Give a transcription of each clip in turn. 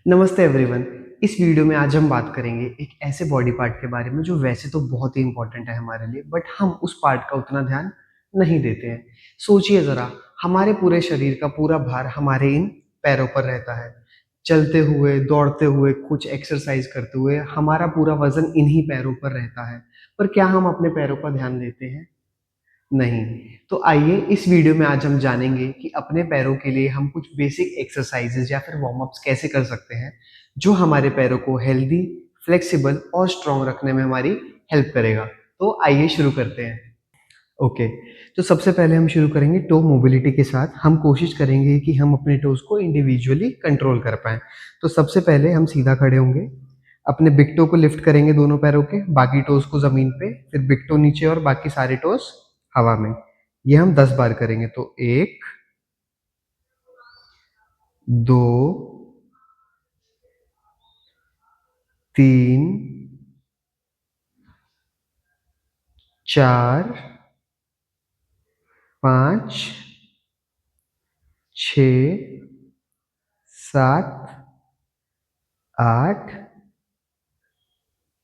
नमस्ते एवरीवन। इस वीडियो में आज हम बात करेंगे एक ऐसे बॉडी पार्ट के बारे में जो वैसे तो बहुत ही इंपॉर्टेंट है हमारे लिए, बट हम उस पार्ट का उतना ध्यान नहीं देते हैं। सोचिए ज़रा, हमारे पूरे शरीर का पूरा भार हमारे इन पैरों पर रहता है। चलते हुए, दौड़ते हुए, कुछ एक्सरसाइज करते हुए हमारा पूरा वज़न इन्हीं पैरों पर रहता है। पर क्या हम अपने पैरों का ध्यान देते हैं? नहीं। तो आइए इस वीडियो में आज हम जानेंगे कि अपने पैरों के लिए हम कुछ बेसिक एक्सरसाइजेज या फिर वार्म अप्स कैसे कर सकते हैं, जो हमारे पैरों को हेल्दी, फ्लेक्सिबल और स्ट्रॉन्ग रखने में हमारी हेल्प करेगा। तो आइए शुरू करते हैं। ओके, तो सबसे पहले हम शुरू करेंगे टो मोबिलिटी के साथ। हम कोशिश करेंगे कि हम अपने टोज़ को इंडिविजुअली कंट्रोल कर पाएँ। तो सबसे पहले हम सीधा खड़े होंगे, अपने बिग टो को लिफ्ट करेंगे दोनों पैरों के, बाकी टोज़ को ज़मीन पे, फिर बिग टो नीचे और बाकी सारे टोज़ हवा में। ये हम 10 बार करेंगे। तो 1, 2, 3, 4, 5, 6, 7, 8,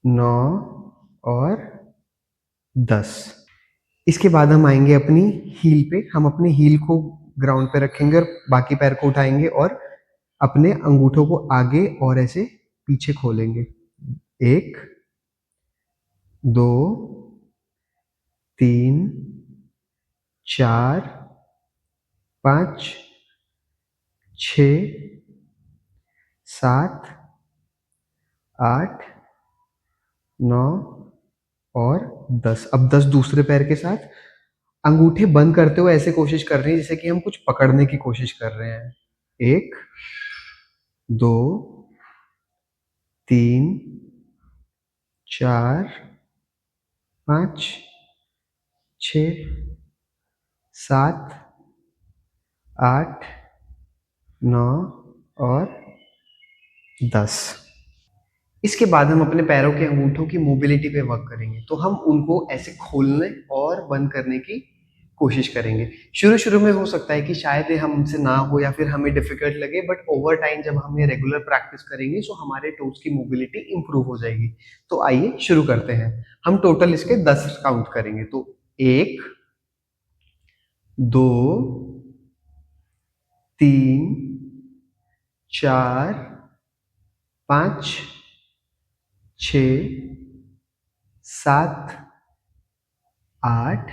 9 और 10। इसके बाद हम आएँगे अपनी हील पे। हम अपने हील को ग्राउंड पे रखेंगे और बाकी पैर को उठाएँगे और अपने अंगूठों को आगे और ऐसे पीछे खोलेंगे। 1, 2, 3, 4, 5, 6, 7, 8, 9 और 10। अब 10 दूसरे पैर के साथ अंगूठे बंद करते हुए ऐसे कोशिश कर रहे हैं जैसे कि हम कुछ पकड़ने की कोशिश कर रहे हैं। 1, 2, 3, 4, 5, 6, 7, 8, 9 और 10। इसके बाद हम अपने पैरों के अंगूठों की मोबिलिटी पे वर्क करेंगे। तो हम उनको ऐसे खोलने और बंद करने की कोशिश करेंगे। शुरू-शुरू में हो सकता है कि शायद ये हमसे ना हो या फिर हमें डिफ़िकल्ट लगे, बट ओवर टाइम जब हम ये रेगुलर प्रैक्टिस करेंगे तो हमारे टोज़ की मोबिलिटी इम्प्रूव हो जाएगी। तो आइए शुरू करते हैं। हम टोटल इसके 10 काउंट करेंगे। तो 1, 2, 3, 4, 5, 6, 7, 8,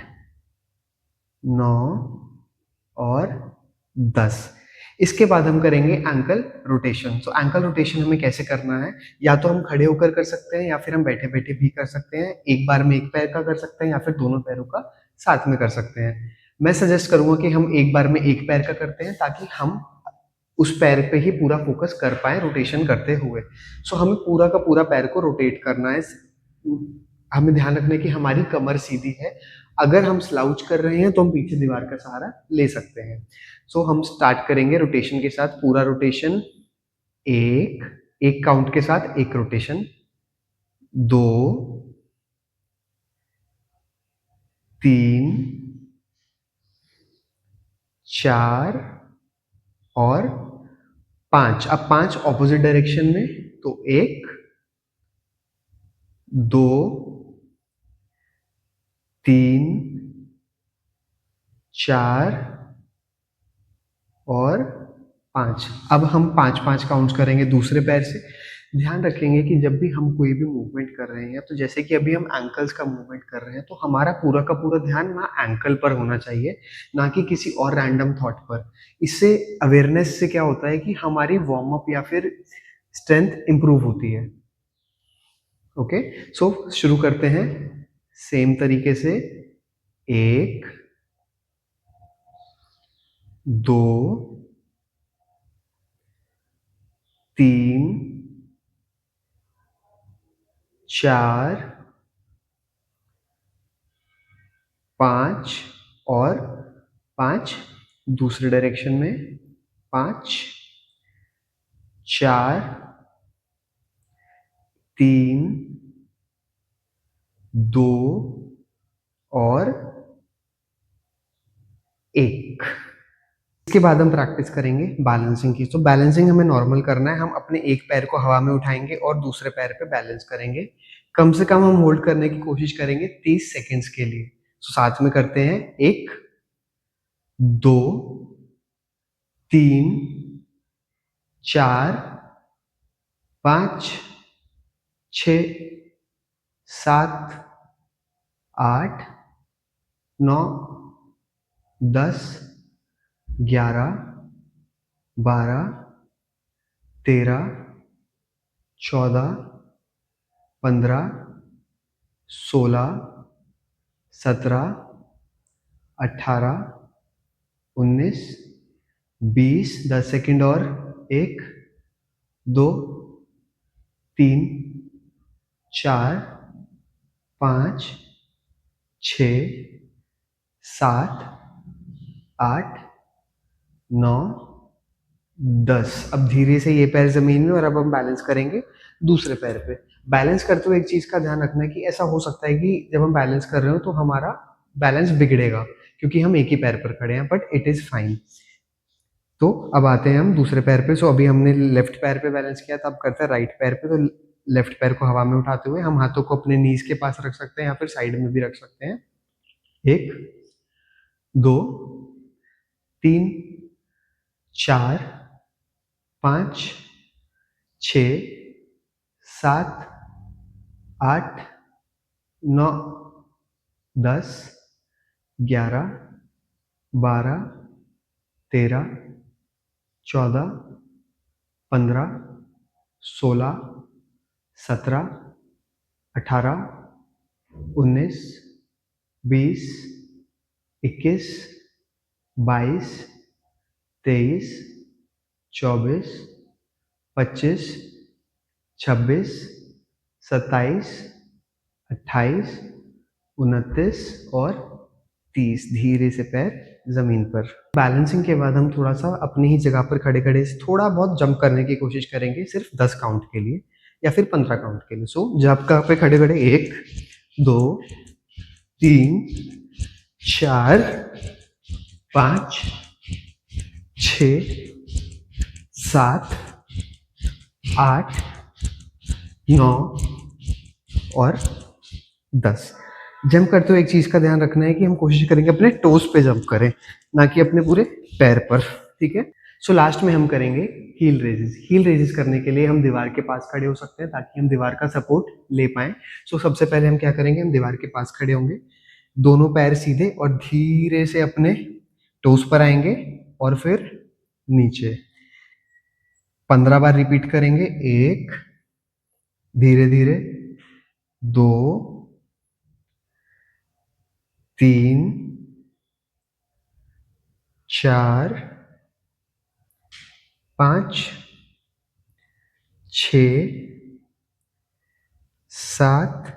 9 और 10। इसके बाद हम करेंगे एंकल रोटेशन। तो एंकल रोटेशन हमें कैसे करना है? या तो हम खड़े होकर कर सकते हैं या फिर हम बैठे-बैठे भी कर सकते हैं। एक बार में एक पैर का कर सकते हैं या फिर दोनों पैरों का साथ में कर सकते हैं। मैं सजेस्ट करूँगा कि हम एक बार में एक पैर का करते हैं ताकि हम उस पैर पे ही पूरा फ़ोकस कर पाएँ रोटेशन करते हुए। सो हमें पूरा का पूरा पैर को रोटेट करना है। हमें ध्यान रखना है कि हमारी कमर सीधी है। अगर हम स्लाउच कर रहे हैं तो हम पीछे दीवार का सहारा ले सकते हैं। सो हम स्टार्ट करेंगे रोटेशन के साथ। पूरा रोटेशन 1, 1 काउंट के साथ 1 रोटेशन, 2, 3, 4 और 5। अब 5 ऑपोजिट डायरेक्शन में। तो 1, 2, 3, 4 और 5। अब हम 5-5 काउंट्स करेंगे दूसरे पैर से। ध्यान रखेंगे कि जब भी हम कोई भी मूवमेंट कर रहे हैं, तो जैसे कि अभी हम एंकल्स का मूवमेंट कर रहे हैं, तो हमारा पूरा का पूरा ध्यान ना एंकल पर होना चाहिए, ना कि किसी और रैंडम थॉट पर। इससे अवेयरनेस से क्या होता है कि हमारी वार्म अप या फिर स्ट्रेंथ इंप्रूव होती है। ओके, सो शुरू करते हैं सेम तरीके से। 1, 2, 3, 4, 5 और 5 दूसरे डायरेक्शन में। 5, 4, 3, 2 और 1। इसके बाद हम प्रैक्टिस करेंगे बैलेंसिंग की। तो बैलेंसिंग हमें नॉर्मल करना है, हम अपने एक पैर को हवा में उठाएंगे और दूसरे पैर पे बैलेंस करेंगे। कम से कम हम होल्ड करने की कोशिश करेंगे 30 सेकेंड्स के लिए। तो साथ में करते हैं, 1 2 3 4 5 6 7 8 9 10 11 12 13 14 15 16 17 18 19 20। 10 सेकेंड और, 1 2 3 4 5 6 7 8 9 10। अब धीरे से ये पैर जमीन में, और अब हम बैलेंस करेंगे दूसरे पैर पे। बैलेंस करते हुए एक चीज का ध्यान रखना है कि ऐसा हो सकता है कि जब हम बैलेंस कर रहे हो तो हमारा बैलेंस बिगड़ेगा, क्योंकि हम एक ही पैर पर खड़े हैं, बट इट इज फाइन। तो अब आते हैं हम दूसरे पैर पे। सो अभी हमने लेफ्ट पैर पे बैलेंस किया, तो अब करते हैं राइट पैर पे। तो लेफ्ट पैर को हवा में उठाते हुए हम हाथों को अपने नीज के पास रख सकते हैं या फिर साइड में भी रख सकते हैं। 1 2 3 4 5 6 7 8 9 10 11 12 13 14 15 16 17 18 19 20 21 22 23 24 25 26 27 28 29 और 30। धीरे से पैर जमीन पर। बैलेंसिंग के बाद हम थोड़ा सा अपनी ही जगह पर खड़े खड़े थोड़ा बहुत जंप करने की कोशिश करेंगे, सिर्फ 10 काउंट के लिए या फिर 15 काउंट के लिए। सो जब कहाँ पे खड़े खड़े, 1 2 3 4 5 6 7 8 9 और 10। जंप करते हुए एक चीज का ध्यान रखना है कि हम कोशिश करेंगे अपने टोस पे जंप करें, ना कि अपने पूरे पैर पर। ठीक है। सो लास्ट में हम करेंगे हील रेजेस। हील रेजेस करने के लिए हम दीवार के पास खड़े हो सकते हैं, ताकि हम दीवार का सपोर्ट ले पाए। सो सबसे पहले हम क्या करेंगे, हम दीवार के पास खड़े होंगे, दोनों पैर सीधे और धीरे से अपने टोस पर आएंगे और फिर नीचे। 15 बार रिपीट करेंगे। 1 धीरे धीरे, 2 3 4 5 6 7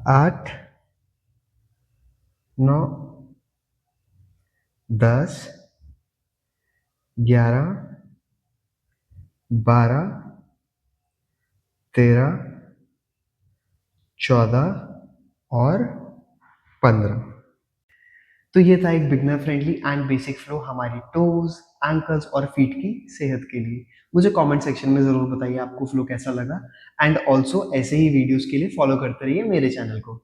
8 9 10 11 12 13 14 और 15। तो ये था एक beginner friendly and basic flow हमारी टोज, एंकल्स और फीट की सेहत के लिए। मुझे कमेंट सेक्शन में ज़रूर बताइए आपको फ्लो कैसा लगा, एंड ऑल्सो ऐसे ही वीडियोस के लिए फॉलो करते रहिए मेरे चैनल को।